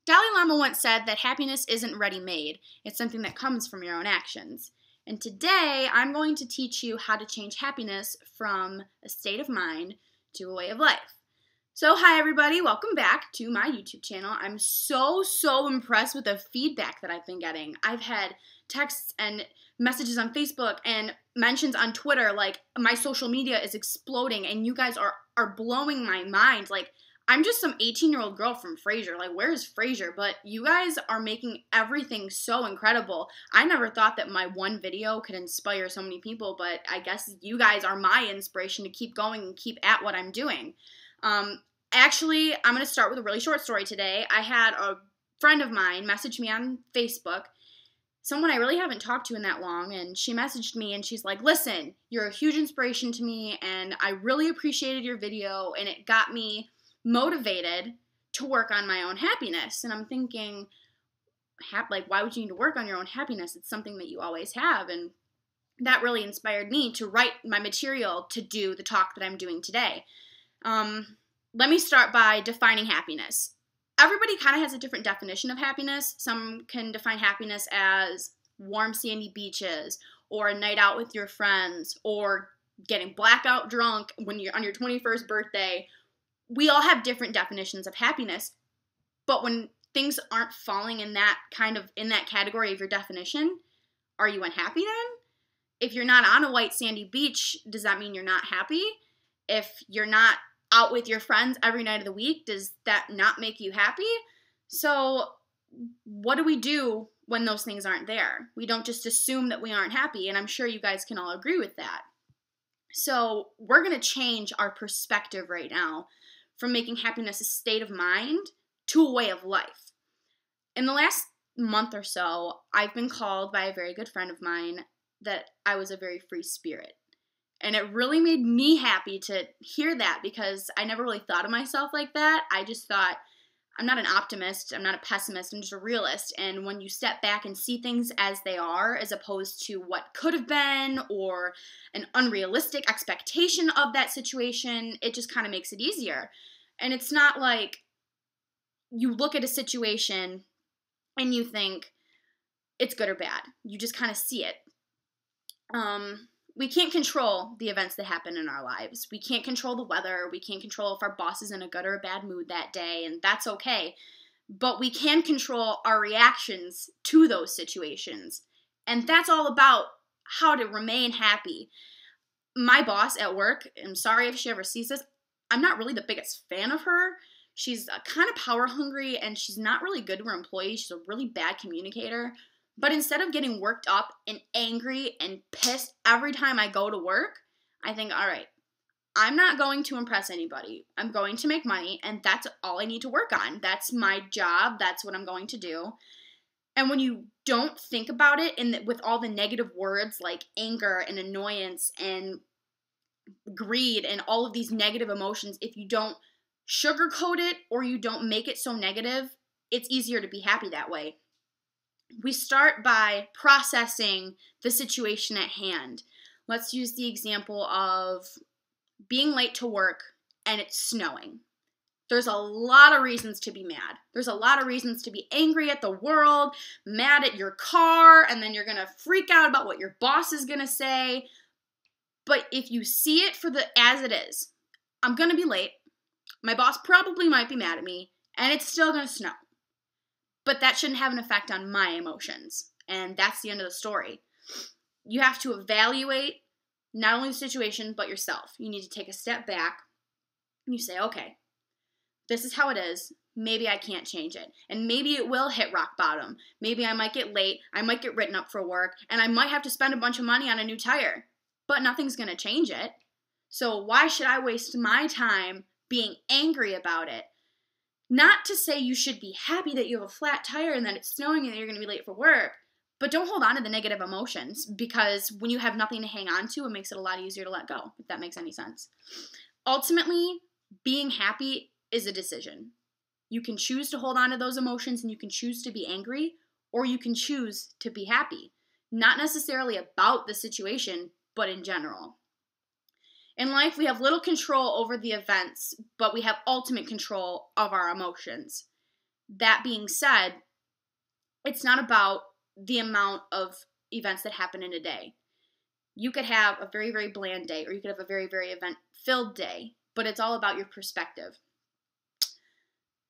Dalai Lama once said that happiness isn't ready-made, it's something that comes from your own actions. And today, I'm going to teach you how to change happiness from a state of mind to a way of life. So, hi everybody, welcome back to my YouTube channel. I'm so impressed with the feedback that I've been getting. I've had texts and messages on Facebook and mentions on Twitter, like my social media is exploding and you guys are blowing my mind. Like, I'm just some 18-year-old girl from Frasier. Like, where is Frasier? But you guys are making everything so incredible. I never thought that my one video could inspire so many people, but I guess you guys are my inspiration to keep going and keep at what I'm doing. Actually, I'm going to start with a really short story today. I had a friend of mine message me on Facebook, someone I really haven't talked to in that long, and she messaged me and she's like, listen, you're a huge inspiration to me and I really appreciated your video and it got me motivated to work on my own happiness. And I'm thinking, like, why would you need to work on your own happiness? It's something that you always have. And that really inspired me to write my material to do the talk that I'm doing today. Let me start by defining happiness. Everybody kind of has a different definition of happiness. Some can define happiness as warm sandy beaches, or a night out with your friends, or getting blackout drunk when you're on your 21st birthday. We all have different definitions of happiness, but when things aren't falling in that category of your definition, are you unhappy then? If you're not on a white sandy beach, does that mean you're not happy? If you're not out with your friends every night of the week, does that not make you happy? So what do we do when those things aren't there? We don't just assume that we aren't happy, and I'm sure you guys can all agree with that. So we're going to change our perspective right now from making happiness a state of mind to a way of life. In the last month or so, I've been called by a very good friend of mine that I was a very free spirit. And it really made me happy to hear that, because I never really thought of myself like that. I just thought, I'm not an optimist, I'm not a pessimist, I'm just a realist. And when you step back and see things as they are, as opposed to what could have been or an unrealistic expectation of that situation, it just kind of makes it easier. And it's not like you look at a situation and you think it's good or bad. You just kind of see it. We can't control the events that happen in our lives. We can't control the weather. We can't control if our boss is in a good or a bad mood that day, and that's okay. But we can control our reactions to those situations. And that's all about how to remain happy. My boss at work, I'm sorry if she ever sees this, I'm not really the biggest fan of her. She's kind of power hungry, and she's not really good to her employees. She's a really bad communicator. But instead of getting worked up and angry and pissed every time I go to work, I think, all right, I'm not going to impress anybody. I'm going to make money, and that's all I need to work on. That's my job. That's what I'm going to do. And when you don't think about it with all the negative words like anger and annoyance and greed and all of these negative emotions, if you don't sugarcoat it or you don't make it so negative, it's easier to be happy that way. We start by processing the situation at hand. Let's use the example of being late to work and it's snowing. There's a lot of reasons to be mad. There's a lot of reasons to be angry at the world, mad at your car, and then you're going to freak out about what your boss is going to say. But if you see it as it is, I'm going to be late. My boss probably might be mad at me, and it's still going to snow. But that shouldn't have an effect on my emotions. And that's the end of the story. You have to evaluate not only the situation, but yourself. You need to take a step back and you say, okay, this is how it is. Maybe I can't change it. And maybe it will hit rock bottom. Maybe I might get late. I might get written up for work. And I might have to spend a bunch of money on a new tire. But nothing's going to change it. So why should I waste my time being angry about it? Not to say you should be happy that you have a flat tire and that it's snowing and that you're going to be late for work, but don't hold on to the negative emotions, because when you have nothing to hang on to, it makes it a lot easier to let go, if that makes any sense. Ultimately, being happy is a decision. You can choose to hold on to those emotions and you can choose to be angry, or you can choose to be happy. Not necessarily about the situation, but in general. In life, we have little control over the events, but we have ultimate control of our emotions. That being said, it's not about the amount of events that happen in a day. You could have a very, very bland day, or you could have a very, very event-filled day, but it's all about your perspective.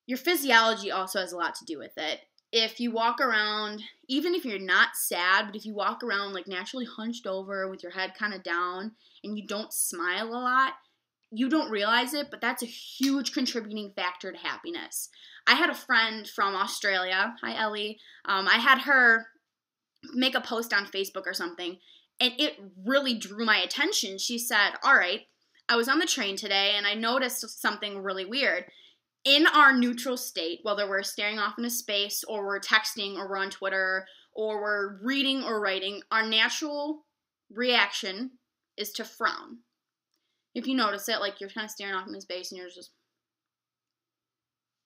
Your physiology also has a lot to do with it. If you walk around, even if you're not sad, but if you walk around like naturally hunched over with your head kind of down and you don't smile a lot, you don't realize it, but that's a huge contributing factor to happiness. I had a friend from Australia, hi Ellie, I had her make a post on Facebook or something, and it really drew my attention. She said, all right, I was on the train today and I noticed something really weird. In our neutral state, whether we're staring off into space or we're texting or we're on Twitter or we're reading or writing, our natural reaction is to frown. If you notice it, like you're kind of staring off into space and you're just,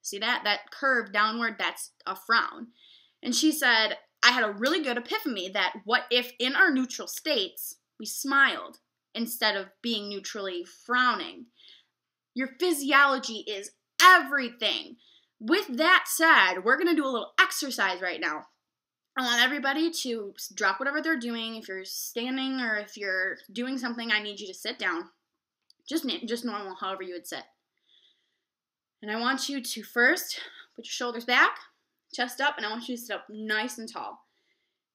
see that curve downward, that's a frown. And she said, I had a really good epiphany that what if in our neutral states we smiled instead of being neutrally frowning? Your physiology is everything. With that said, we're going to do a little exercise right now. I want everybody to drop whatever they're doing. If you're standing or if you're doing something, I need you to sit down. Just normal, however you would sit. And I want you to first put your shoulders back, chest up, and I want you to sit up nice and tall.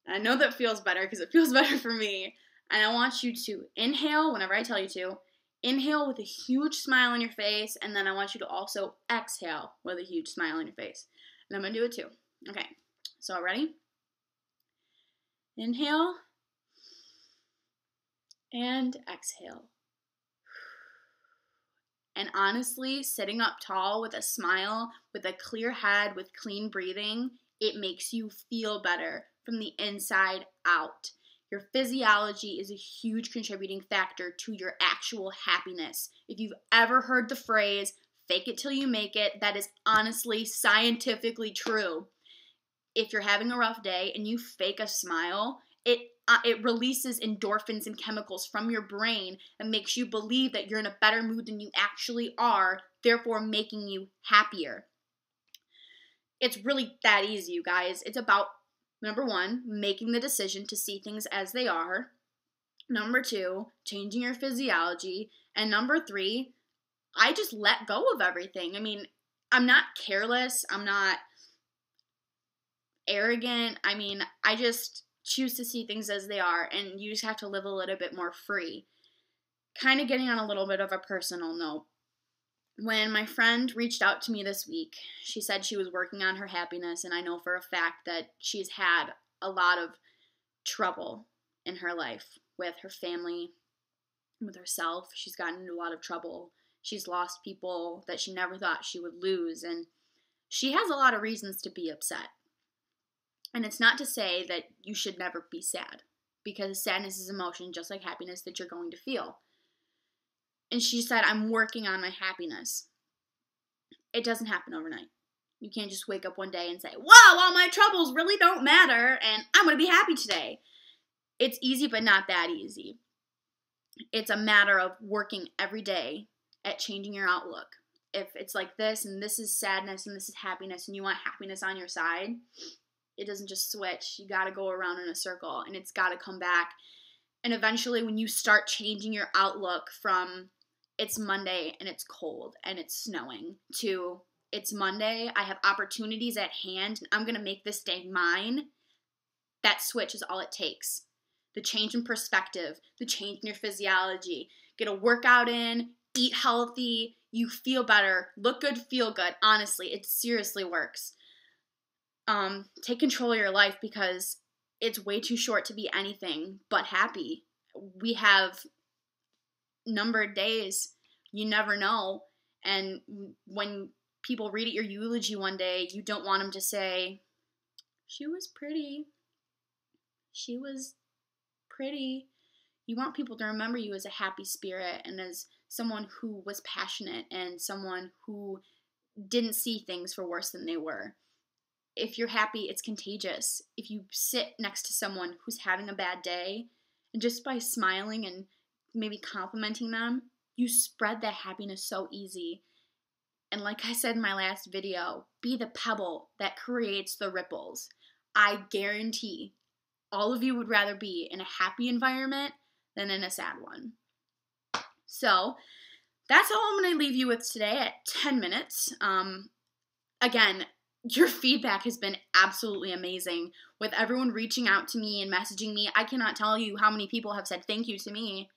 And I know that feels better because it feels better for me. And I want you to inhale whenever I tell you to. Inhale with a huge smile on your face, and then I want you to also exhale with a huge smile on your face. And I'm going to do it too. Okay, so ready? Inhale and exhale. And honestly, sitting up tall with a smile, with a clear head, with clean breathing, it makes you feel better from the inside out. Your physiology is a huge contributing factor to your actual happiness. If you've ever heard the phrase, fake it till you make it, that is honestly scientifically true. If you're having a rough day and you fake a smile, it releases endorphins and chemicals from your brain and makes you believe that you're in a better mood than you actually are, therefore making you happier. It's really that easy, you guys. It's about, number one, making the decision to see things as they are. Number two, changing your physiology. And number three, I just let go of everything. I mean, I'm not careless. I'm not arrogant. I mean, I just choose to see things as they are, and you just have to live a little bit more free. Kind of getting on a little bit of a personal note. When my friend reached out to me this week, she said she was working on her happiness, and I know for a fact that she's had a lot of trouble in her life with her family, with herself. She's gotten into a lot of trouble. She's lost people that she never thought she would lose, and she has a lot of reasons to be upset. And it's not to say that you should never be sad, because sadness is emotion just like happiness that you're going to feel. And she said, I'm working on my happiness. It doesn't happen overnight. You can't just wake up one day and say, wow, all my troubles really don't matter, and I'm going to be happy today. It's easy, but not that easy. It's a matter of working every day at changing your outlook. If it's like this, and this is sadness, and this is happiness, and you want happiness on your side, it doesn't just switch. You got to go around in a circle, and it's got to come back. And eventually, when you start changing your outlook from it's Monday and it's cold and it's snowing to it's Monday, I have opportunities at hand, and I'm going to make this day mine, that switch is all it takes. The change in perspective, the change in your physiology. Get a workout in, eat healthy, you feel better, look good, feel good. Honestly, it seriously works. Take control of your life, because it's way too short to be anything but happy. We have numbered days. You never know. And when people read at your eulogy one day, you don't want them to say, she was pretty. She was pretty. You want people to remember you as a happy spirit and as someone who was passionate and someone who didn't see things for worse than they were. If you're happy, it's contagious. If you sit next to someone who's having a bad day, and just by smiling and maybe complimenting them, you spread that happiness so easy. And like I said in my last video, be the pebble that creates the ripples. I guarantee all of you would rather be in a happy environment than in a sad one. So that's all I'm going to leave you with today at 10 minutes. Again, your feedback has been absolutely amazing with everyone reaching out to me and messaging me. I cannot tell you how many people have said thank you to me.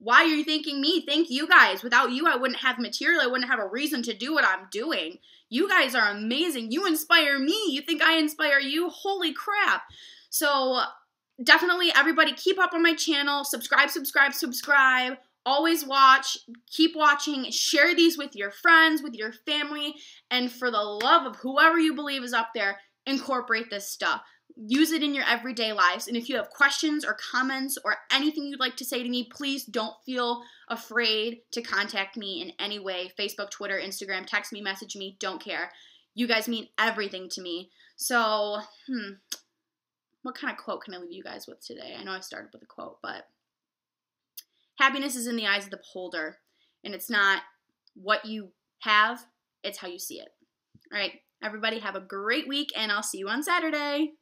Why are you thanking me? Thank you guys. Without you, I wouldn't have material. I wouldn't have a reason to do what I'm doing. You guys are amazing. You inspire me. You think I inspire you? Holy crap. So definitely everybody keep up on my channel. Subscribe. Always watch, keep watching, share these with your friends, with your family, and for the love of whoever you believe is up there, incorporate this stuff. Use it in your everyday lives. And if you have questions or comments or anything you'd like to say to me, please don't feel afraid to contact me in any way. Facebook, Twitter, Instagram, text me, message me, don't care. You guys mean everything to me. So, what kind of quote can I leave you guys with today? I know I started with a quote, but happiness is in the eyes of the beholder, and it's not what you have, it's how you see it. All right, everybody have a great week, and I'll see you on Saturday.